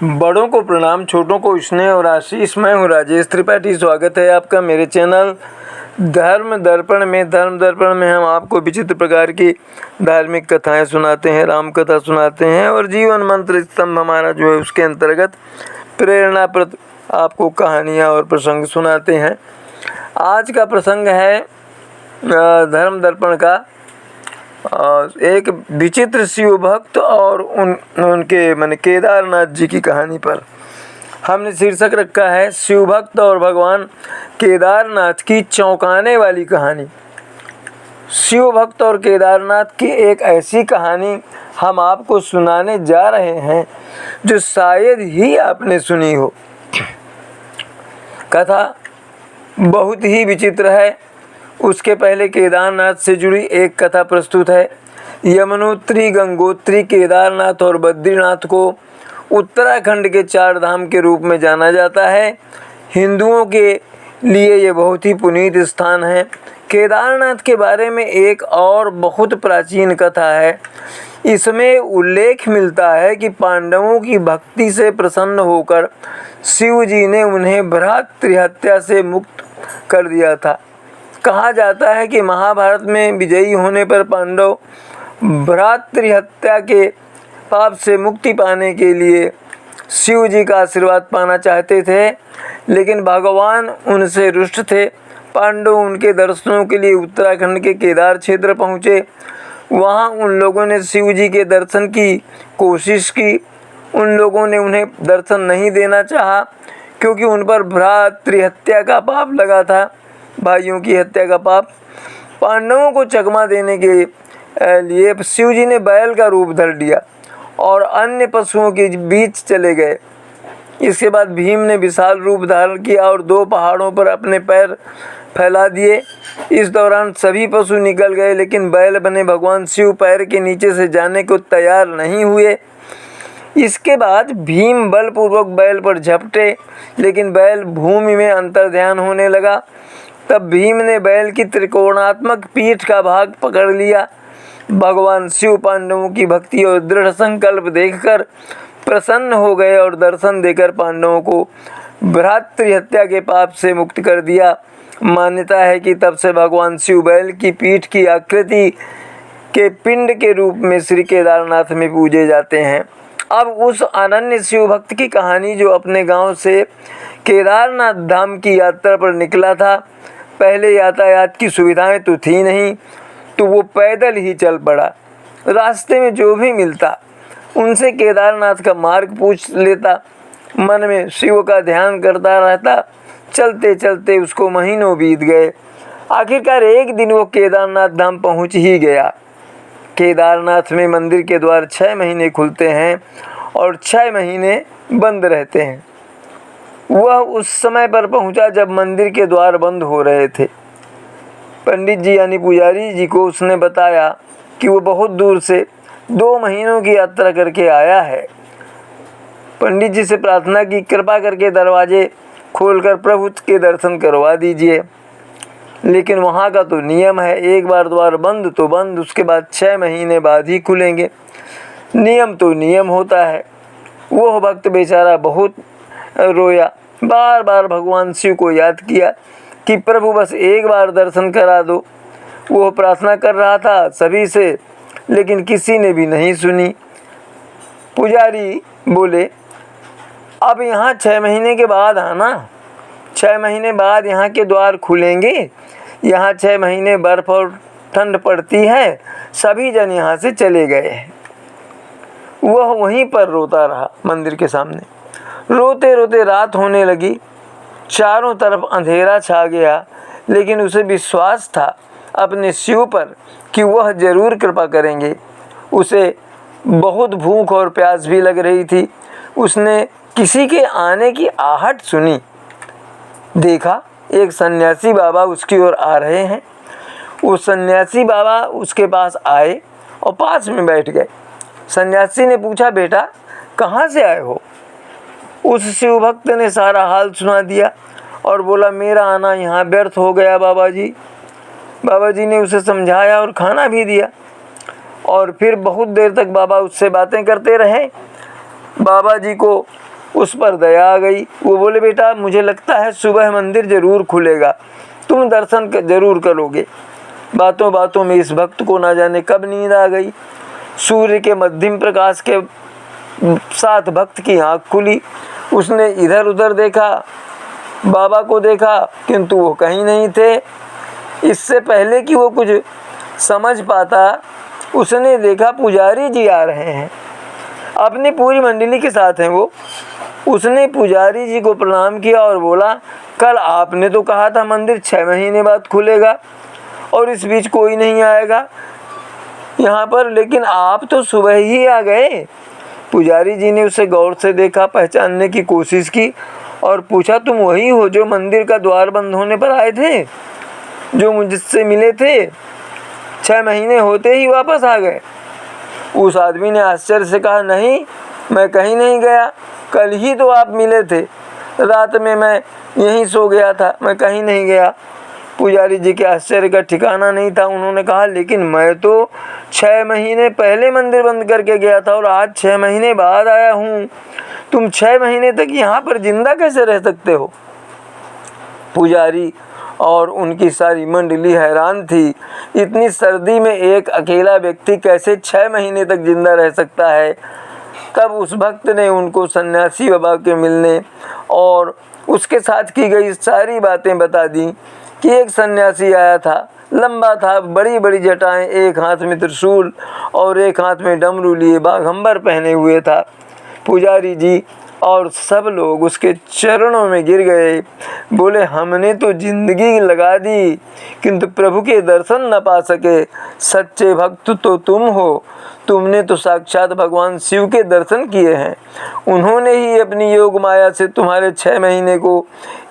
बड़ों को प्रणाम, छोटों को स्नेह और आशीष। मैं हूँ राजेश त्रिपाठी। स्वागत है आपका मेरे चैनल धर्म दर्पण में। धर्म दर्पण में हम आपको विचित्र प्रकार की धार्मिक कथाएं सुनाते हैं, राम कथा सुनाते हैं और जीवन मंत्र स्तंभ हमारा जो है उसके अंतर्गत प्रेरणाप्रद आपको कहानियाँ और प्रसंग सुनाते हैं। आज का प्रसंग है धर्म दर्पण का एक विचित्र शिव भक्त और उनके माने केदारनाथ जी की कहानी पर हमने शीर्षक रखा है शिव भक्त और भगवान केदारनाथ की चौंकाने वाली कहानी। शिव भक्त और केदारनाथ की एक ऐसी कहानी हम आपको सुनाने जा रहे हैं जो शायद ही आपने सुनी हो। कथा बहुत ही विचित्र है। उसके पहले केदारनाथ से जुड़ी एक कथा प्रस्तुत है। यमुनोत्री, गंगोत्री, केदारनाथ और बद्रीनाथ को उत्तराखंड के 4 धाम के रूप में जाना जाता है। हिंदुओं के लिए ये बहुत ही पुनीत स्थान है। केदारनाथ के बारे में एक और बहुत प्राचीन कथा है। इसमें उल्लेख मिलता है कि पांडवों की भक्ति से प्रसन्न होकर शिव जी ने उन्हें भ्रातृहत्या से मुक्त कर दिया था। कहा जाता है कि महाभारत में विजयी होने पर पांडव भ्रातृहत्या के पाप से मुक्ति पाने के लिए शिव जी का आशीर्वाद पाना चाहते थे, लेकिन भगवान उनसे रुष्ट थे। पांडव उनके दर्शनों के लिए उत्तराखंड के केदार क्षेत्र पहुँचे। वहाँ उन लोगों ने शिव जी के दर्शन की कोशिश की। उन लोगों ने उन्हें दर्शन नहीं देना चाहा क्योंकि उन पर भ्रातृहत्या का पाप लगा था, भाइयों की हत्या का पाप। पांडवों को चकमा देने के लिए शिव जी ने बैल का रूप धर लिया और अन्य पशुओं के बीच चले गए। इसके बाद भीम ने विशाल रूप धारण किया और 2 पहाड़ों पर अपने पैर फैला दिए। इस दौरान सभी पशु निकल गए, लेकिन बैल बने भगवान शिव पैर के नीचे से जाने को तैयार नहीं हुए। इसके बाद भीम बलपूर्वक बैल पर झपटे, लेकिन बैल भूमि में अंतर्ध्यान होने लगा। तब भीम ने बैल की त्रिकोणात्मक पीठ का भाग पकड़ लिया। भगवान शिव पांडवों की भक्ति और दृढ़ संकल्प देखकर प्रसन्न हो गए और दर्शन देकर पांडवों को भ्रातृहत्या के पाप से मुक्त कर दिया। मान्यता है कि तब से भगवान शिव बैल की पीठ की आकृति के पिंड के रूप में श्री केदारनाथ में पूजे जाते हैं। अब उस अनन्य शिव भक्त की कहानी जो अपने गांव से केदारनाथ धाम की यात्रा पर निकला था। पहले यातायात की सुविधाएं तो थी नहीं, तो वो पैदल ही चल पड़ा। रास्ते में जो भी मिलता उनसे केदारनाथ का मार्ग पूछ लेता। मन में शिव का ध्यान करता रहता। चलते चलते उसको महीनों बीत गए। आखिरकार एक दिन वो केदारनाथ धाम पहुंच ही गया। केदारनाथ में मंदिर के द्वार 6 महीने खुलते हैं और 6 महीने बंद रहते हैं। वह उस समय पर पहुंचा जब मंदिर के द्वार बंद हो रहे थे। पंडित जी यानी पुजारी जी को उसने बताया कि वो बहुत दूर से 2 महीनों की यात्रा करके आया है। पंडित जी से प्रार्थना की, कृपा करके दरवाजे खोलकर प्रभु के दर्शन करवा दीजिए। लेकिन वहाँ का तो नियम है, एक बार द्वार बंद तो बंद, उसके बाद 6 महीने बाद ही खुलेंगे। नियम तो नियम होता है। वह भक्त बेचारा बहुत रोया, बार बार भगवान शिव को याद किया कि प्रभु बस एक बार दर्शन करा दो। वो प्रार्थना कर रहा था सभी से, लेकिन किसी ने भी नहीं सुनी। पुजारी बोले, अब यहाँ 6 महीने के बाद आना। 6 महीने बाद यहाँ के द्वार खुलेंगे। यहाँ 6 महीने बर्फ और ठंड पड़ती है। सभी जन यहाँ से चले गए। वह वहीं पर रोता रहा मंदिर के सामने। रोते रोते रात होने लगी। चारों तरफ अंधेरा छा गया, लेकिन उसे विश्वास था अपने शिव पर कि वह जरूर कृपा करेंगे। उसे बहुत भूख और प्यास भी लग रही थी। उसने किसी के आने की आहट सुनी। देखा एक सन्यासी बाबा उसकी ओर आ रहे हैं। वो सन्यासी बाबा उसके पास आए और पास में बैठ गए। सन्यासी ने पूछा, बेटा कहाँ से आए हो? उस शिव भक्त ने सारा हाल सुना दिया और बोला, मेरा आना यहाँ व्यर्थ हो गया बाबा जी। बाबा जी ने उसे समझाया और खाना भी दिया और फिर बहुत देर तक बाबा उससे बातें करते रहे। बाबा जी को उस पर दया आ गई। वो बोले, बेटा मुझे लगता है सुबह मंदिर जरूर खुलेगा, तुम दर्शन जरूर करोगे। बातों बातों में इस भक्त को ना जाने कब नींद आ गई। सूर्य के मध्यम प्रकाश के साथ भक्त की आँख खुली। उसने इधर उधर देखा, बाबा को देखा, किंतु वो कहीं नहीं थे। इससे पहले कि वो कुछ समझ पाता, उसने देखा पुजारी जी आ रहे हैं, अपनी पूरी मंडली के साथ हैं वो। उसने पुजारी जी को प्रणाम किया और बोला, कल आपने तो कहा था मंदिर 6 महीने बाद खुलेगा और इस बीच कोई नहीं आएगा यहाँ पर, लेकिन आप तो सुबह ही आ गए। पुजारी जी ने उसे गौर से देखा, पहचानने की कोशिश की और पूछा, तुम वही हो जो मंदिर का द्वार बंद होने पर आए थे, जो मुझसे मिले थे? 6 महीने होते ही वापस आ गए। उस आदमी ने आश्चर्य से कहा, नहीं, मैं कहीं नहीं गया, कल ही तो आप मिले थे, रात में मैं यहीं सो गया था, मैं कहीं नहीं गया। पुजारी जी के आश्चर्य का ठिकाना नहीं था। उन्होंने कहा, लेकिन मैं तो 6 महीने पहले मंदिर बंद करके गया था और आज 6 महीने बाद आया हूँ, तुम 6 महीने तक यहाँ पर जिंदा कैसे रह सकते हो? पुजारी और उनकी सारी मंडली हैरान थी। इतनी सर्दी में एक अकेला व्यक्ति कैसे 6 महीने तक जिंदा रह सकता है? तब उस भक्त ने उनको सन्यासी बाबा के मिलने और उसके साथ की गई सारी बातें बता दी कि एक सन्यासी आया था, लंबा था, बड़ी बड़ी जटाएं, एक हाथ में त्रिशूल और एक हाथ में डमरू लिए बाघंबर पहने हुए था। पुजारी जी और सब लोग उसके चरणों में गिर गए। बोले, हमने तो जिंदगी लगा दी किंतु प्रभु के दर्शन न पा सके। सच्चे भक्त तो तुम हो, तुमने तो साक्षात भगवान शिव के दर्शन किए हैं। उन्होंने ही अपनी योग माया से तुम्हारे 6 महीने को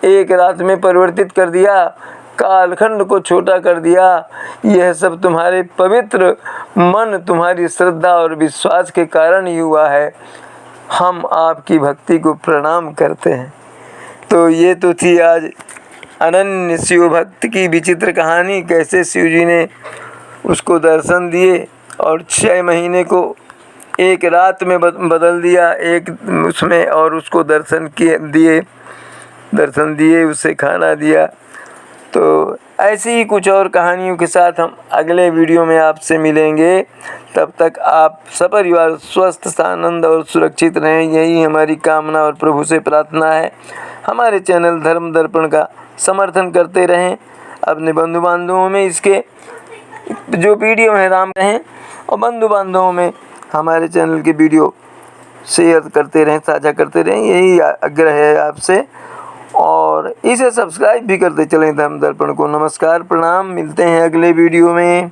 एक रात में परिवर्तित कर दिया, कालखंड को छोटा कर दिया। यह सब तुम्हारे पवित्र मन, तुम्हारी श्रद्धा और विश्वास के कारण ही हुआ है। हम आपकी भक्ति को प्रणाम करते हैं। तो ये तो थी आज अनन्य शिव भक्त की विचित्र कहानी, कैसे शिव जी ने उसको दर्शन दिए और 6 महीने को एक रात में बदल दिया एक उसमें, और उसको दर्शन दिए, उसे खाना दिया। तो ऐसी ही कुछ और कहानियों के साथ हम अगले वीडियो में आपसे मिलेंगे। तब तक आप सपरिवार स्वस्थ, आनंद और सुरक्षित रहें, यही हमारी कामना और प्रभु से प्रार्थना है। हमारे चैनल धर्म दर्पण का समर्थन करते रहें, अपने बंधु बांधवों में इसके जो वीडियो हैं राम रहें और बंधु बांधवों में हमारे चैनल के वीडियो शेयर करते रहें, साझा करते रहें, यही आग्रह है आपसे। और इसे सब्सक्राइब भी करते चलें धर्म दर्पण को। नमस्कार, प्रणाम, मिलते हैं अगले वीडियो में।